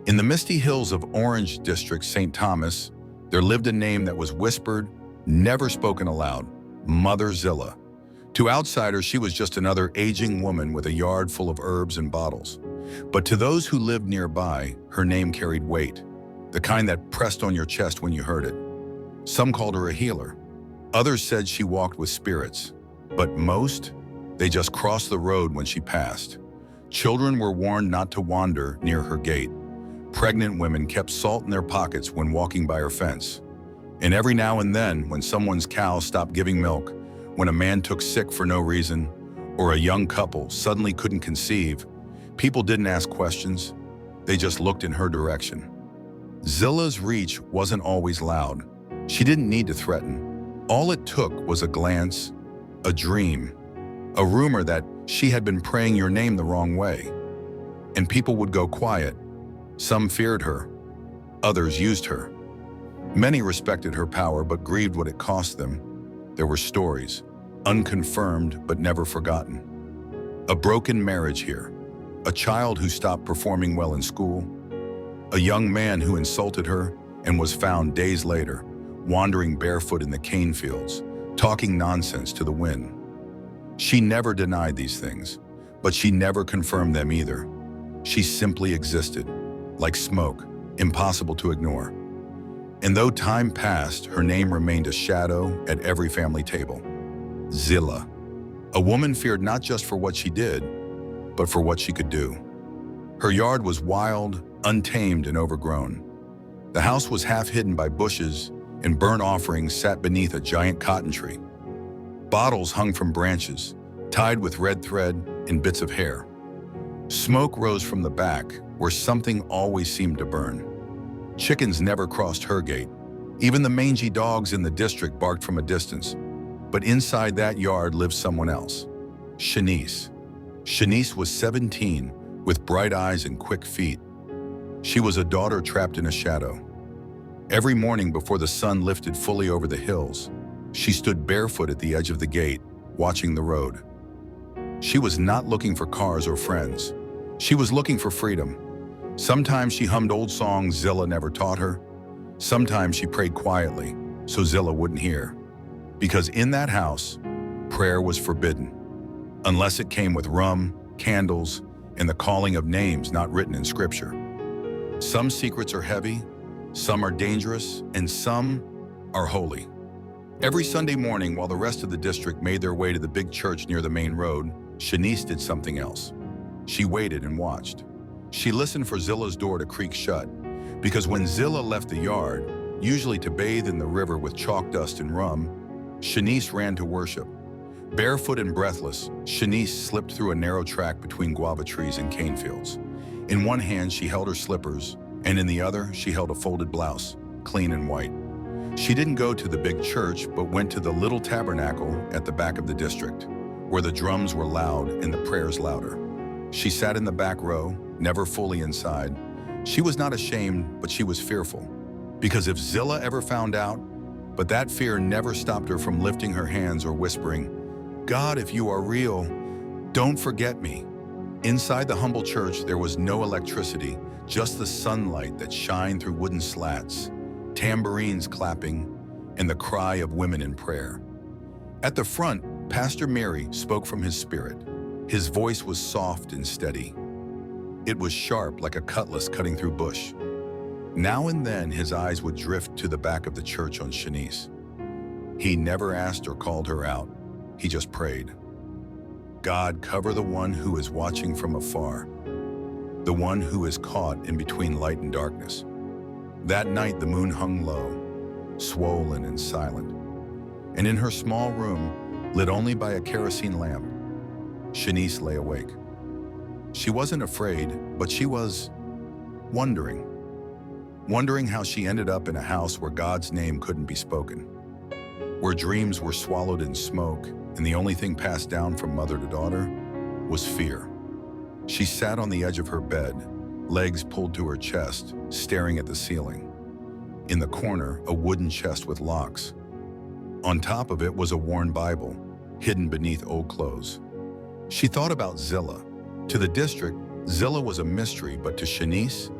In the misty hills of Orange District, St. Thomas, there lived a name that was whispered, never spoken aloud: Mother Zilla. To outsiders, she was just another aging woman with a yard full of herbs and bottles. But to those who lived nearby, her name carried weight, the kind that pressed on your chest when you heard it. Some called her a healer. Others said she walked with spirits. But most, they just crossed the road when she passed. Children were warned not to wander near her gate. Pregnant women kept salt in their pockets when walking by her fence. And every now and then, when someone's cow stopped giving milk, when a man took sick for no reason, or a young couple suddenly couldn't conceive, people didn't ask questions. They just looked in her direction. Zillah's reach wasn't always loud. She didn't need to threaten. All it took was a glance, a dream, a rumor that she had been praying your name the wrong way. And people would go quiet. Some feared her. Others used her. Many respected her power but grieved what it cost them. There were stories, unconfirmed but never forgotten. A broken marriage here. A child who stopped performing well in school. A young man who insulted her and was found days later, wandering barefoot in the cane fields, talking nonsense to the wind. She never denied these things, but she never confirmed them either. She simply existed, like smoke, impossible to ignore. And though time passed, her name remained a shadow at every family table. Zillah, a woman feared not just for what she did, but for what she could do. Her yard was wild, untamed, and overgrown. The house was half hidden by bushes, and burnt offerings sat beneath a giant cotton tree. Bottles hung from branches, tied with red thread and bits of hair. Smoke rose from the back, where something always seemed to burn. Chickens never crossed her gate. Even the mangy dogs in the district barked from a distance. But inside that yard lived someone else, Shanice. Shanice was 17, with bright eyes and quick feet. She was a daughter trapped in a shadow. Every morning before the sun lifted fully over the hills, she stood barefoot at the edge of the gate, watching the road. She was not looking for cars or friends. She was looking for freedom. Sometimes she hummed old songs Zillah never taught her. Sometimes she prayed quietly, so Zillah wouldn't hear. Because in that house, prayer was forbidden, unless it came with rum, candles, and the calling of names not written in scripture. Some secrets are heavy, some are dangerous, and some are holy. Every Sunday morning, while the rest of the district made their way to the big church near the main road, Shanice did something else. She waited and watched. She listened for Zillah's door to creak shut, because when Zillah left the yard, usually to bathe in the river with chalk dust and rum, Shanice ran to worship. Barefoot and breathless, Shanice slipped through a narrow track between guava trees and cane fields. In one hand, she held her slippers, and in the other, she held a folded blouse, clean and white. She didn't go to the big church, but went to the little tabernacle at the back of the district, where the drums were loud and the prayers louder. She sat in the back row, never fully inside. She was not ashamed, but she was fearful. Because if Zillah ever found out, but that fear never stopped her from lifting her hands or whispering, "God, if you are real, don't forget me." Inside the humble church, there was no electricity, just the sunlight that shined through wooden slats, tambourines clapping, and the cry of women in prayer. At the front, Pastor Mary spoke from his spirit. His voice was soft and steady. It was sharp like a cutlass cutting through bush. Now and then, his eyes would drift to the back of the church on Chenise. He never asked or called her out. He just prayed. God, cover the one who is watching from afar, the one who is caught in between light and darkness. That night, the moon hung low, swollen and silent. And in her small room, lit only by a kerosene lamp, Shanice lay awake. She wasn't afraid, but she was wondering how she ended up in a house where God's name couldn't be spoken, where dreams were swallowed in smoke, and the only thing passed down from mother to daughter was fear. She sat on the edge of her bed, legs pulled to her chest, staring at the ceiling. In the corner, a wooden chest with locks. On top of it was a worn Bible, hidden beneath old clothes. She thought about Zillah. To the district, Zillah was a mystery, but to Shanice,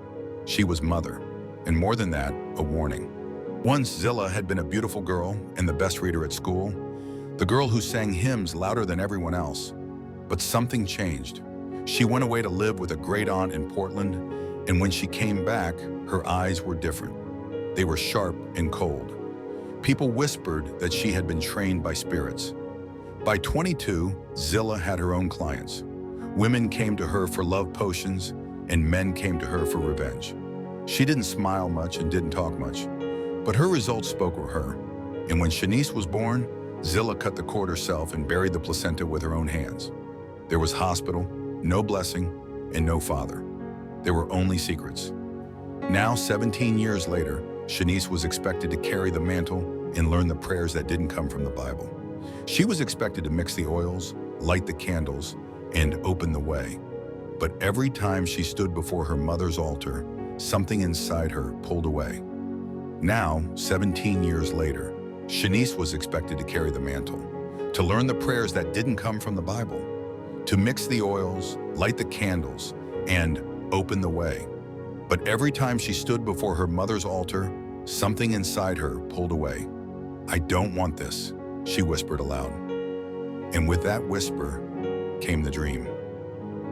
She was Mother, and more than that, a warning. Once Zillah had been a beautiful girl and the best reader at school, the girl who sang hymns louder than everyone else. But something changed. She went away to live with a great aunt in Portland, and when she came back, her eyes were different. They were sharp and cold. People whispered that she had been trained by spirits. By 22, Zillah had her own clients. Women came to her for love potions, and men came to her for revenge. She didn't smile much and didn't talk much, but her results spoke for her. And when Shanice was born, Zillah cut the cord herself and buried the placenta with her own hands. There was hospital, no blessing, and no father. There were only secrets. Now, 17 years later, Shanice was expected to carry the mantle and learn the prayers that didn't come from the Bible. She was expected to mix the oils, light the candles, and open the way. But every time she stood before her mother's altar, something inside her pulled away. Now, 17 years later, Shanice was expected to carry the mantle, to learn the prayers that didn't come from the Bible, to mix the oils, light the candles, and open the way. But every time she stood before her mother's altar, something inside her pulled away. "I don't want this," she whispered aloud. And with that whisper came the dream.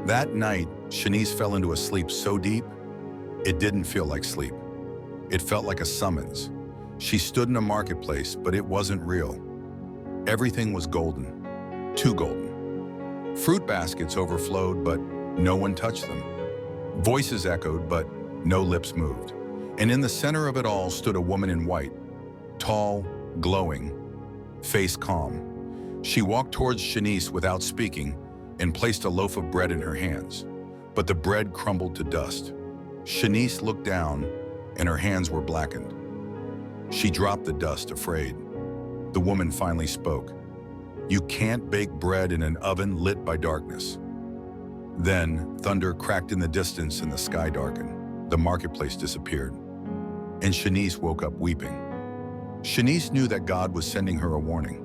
That night, Shanice fell into a sleep so deep, it didn't feel like sleep. It felt like a summons. She stood in a marketplace, but it wasn't real. Everything was golden, too golden. Fruit baskets overflowed, but no one touched them. Voices echoed, but no lips moved. And in the center of it all stood a woman in white, tall, glowing, face calm. She walked towards Shanice without speaking and placed a loaf of bread in her hands. But the bread crumbled to dust. Shanice looked down, and her hands were blackened. She dropped the dust, afraid. The woman finally spoke. "You can't bake bread in an oven lit by darkness." Then, thunder cracked in the distance and the sky darkened. The marketplace disappeared. And Shanice woke up weeping. Shanice knew that God was sending her a warning.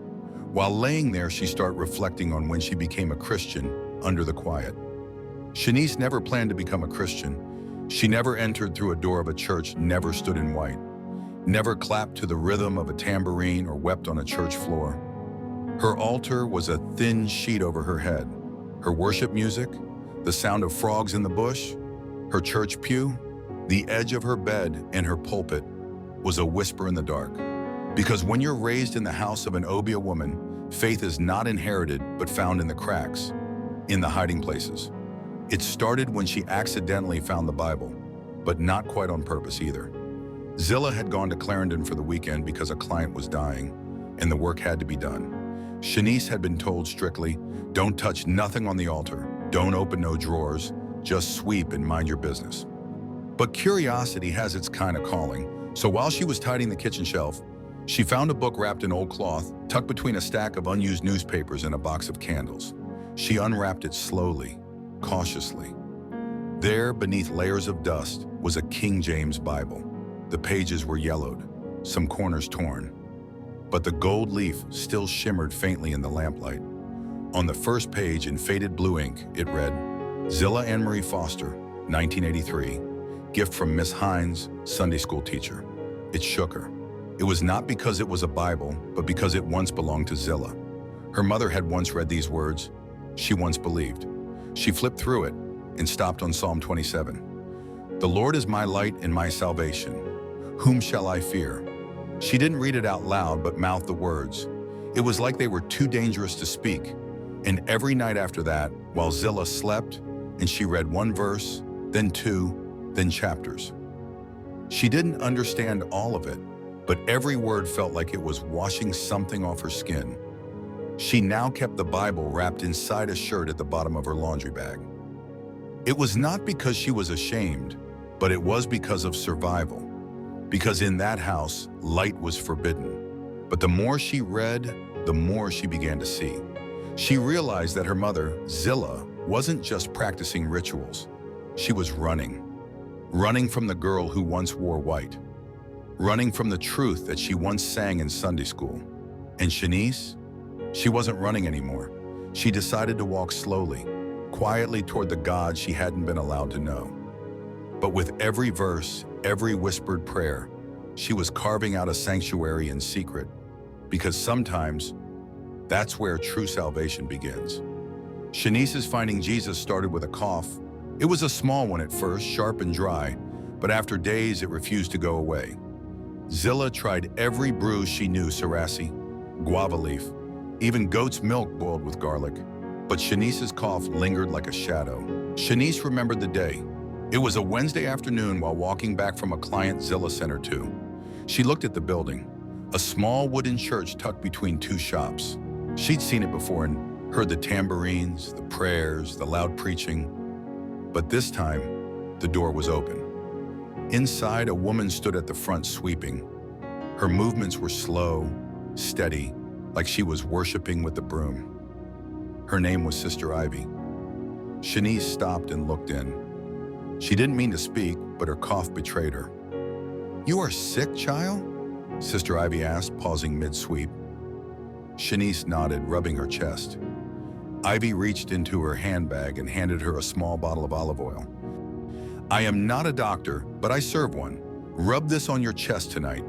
While laying there, she started reflecting on when she became a Christian under the quiet. Shanice never planned to become a Christian. She never entered through a door of a church, never stood in white, never clapped to the rhythm of a tambourine or wept on a church floor. Her altar was a thin sheet over her head. Her worship music, the sound of frogs in the bush, her church pew, the edge of her bed, and her pulpit was a whisper in the dark. Because when you're raised in the house of an Obeah woman, faith is not inherited but found in the cracks, in the hiding places. It started when she accidentally found the Bible, but not quite on purpose either. Zillah had gone to Clarendon for the weekend because a client was dying, and the work had to be done. Shanice had been told strictly, "Don't touch nothing on the altar, don't open no drawers, just sweep and mind your business." But curiosity has its kind of calling, so while she was tidying the kitchen shelf, she found a book wrapped in old cloth, tucked between a stack of unused newspapers and a box of candles. She unwrapped it slowly, cautiously. There, beneath layers of dust, was a King James Bible. The pages were yellowed, some corners torn, but the gold leaf still shimmered faintly in the lamplight. On the first page, in faded blue ink, it read, "Zillah Ann Marie Foster, 1983, gift from Miss Hines, Sunday school teacher." It shook her. It was not because it was a Bible, but because it once belonged to Zillah. Her mother had once read these words. She once believed. She flipped through it and stopped on Psalm 27. "The Lord is my light and my salvation. Whom shall I fear?" She didn't read it out loud, but mouthed the words. It was like they were too dangerous to speak. And every night after that, while Zillah slept, and she read one verse, then two, then chapters. She didn't understand all of it, but every word felt like it was washing something off her skin. She now kept the Bible wrapped inside a shirt at the bottom of her laundry bag. It was not because she was ashamed, but it was because of survival. Because in that house, light was forbidden. But the more she read, the more she began to see. She realized that her mother, Zillah, wasn't just practicing rituals. She was running. Running from the girl who once wore white. Running from the truth that she once sang in Sunday school. And Shanice? She wasn't running anymore. She decided to walk slowly, quietly toward the God she hadn't been allowed to know. But with every verse, every whispered prayer, she was carving out a sanctuary in secret, because sometimes that's where true salvation begins. Shanice's finding Jesus started with a cough. It was a small one at first, sharp and dry, but after days it refused to go away. Zillah tried every brew she knew, cerassi, guava leaf, even goat's milk boiled with garlic, but Shanice's cough lingered like a shadow. Chenise remembered the day. It was a Wednesday afternoon while walking back from a client Zillah sent her to. She looked at the building, a small wooden church tucked between two shops. She'd seen it before and heard the tambourines, the prayers, the loud preaching. But this time, the door was open. Inside, a woman stood at the front sweeping. Her movements were slow, steady, like she was worshiping with the broom. Her name was Sister Ivy. Shanice stopped and looked in. She didn't mean to speak, but her cough betrayed her. "You are sick, child?" Sister Ivy asked, pausing mid-sweep. Shanice nodded, rubbing her chest. Ivy reached into her handbag and handed her a small bottle of olive oil. "I am not a doctor, but I serve one. Rub this on your chest tonight,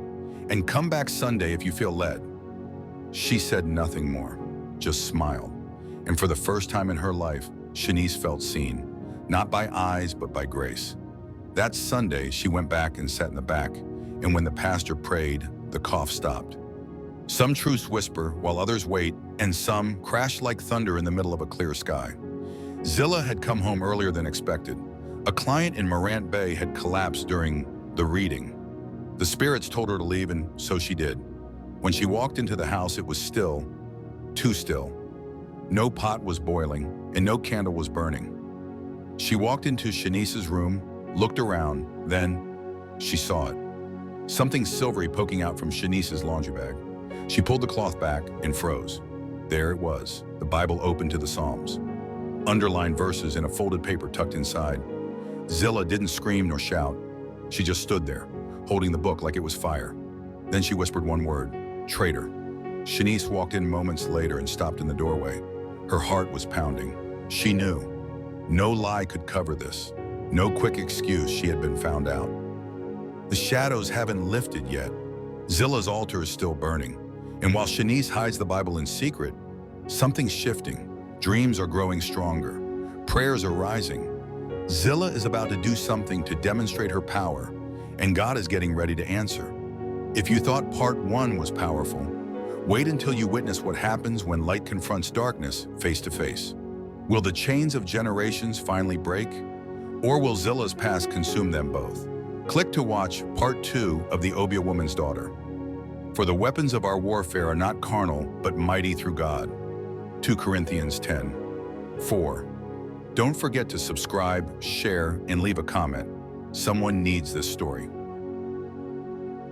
and come back Sunday if you feel led." She said nothing more, just smiled. And for the first time in her life, Shanice felt seen, not by eyes, but by grace. That Sunday, she went back and sat in the back, and when the pastor prayed, the cough stopped. Some truths whisper while others wait, and some crash like thunder in the middle of a clear sky. Zillah had come home earlier than expected. A client in Morant Bay had collapsed during the reading. The spirits told her to leave, and so she did. When she walked into the house, it was still, too still. No pot was boiling, and no candle was burning. She walked into Shanice's room, looked around, then she saw it. Something silvery poking out from Shanice's laundry bag. She pulled the cloth back and froze. There it was, the Bible open to the Psalms. Underlined verses in a folded paper tucked inside. Zillah didn't scream nor shout. She just stood there, holding the book like it was fire. Then she whispered one word, "Traitor." Shanice walked in moments later and stopped in the doorway. Her heart was pounding. She knew. No lie could cover this. No quick excuse. She had been found out. The shadows haven't lifted yet. Zillah's altar is still burning. And while Shanice hides the Bible in secret, something's shifting. Dreams are growing stronger. Prayers are rising. Zillah is about to do something to demonstrate her power, and God is getting ready to answer. If you thought part 1 was powerful, wait until you witness what happens when light confronts darkness face to face. Will the chains of generations finally break? Or will Zillah's past consume them both? Click to watch part 2 of the Obeah woman's daughter. For the weapons of our warfare are not carnal, but mighty through God. 2 Corinthians 10:4. Don't forget to subscribe, share, and leave a comment. Someone needs this story.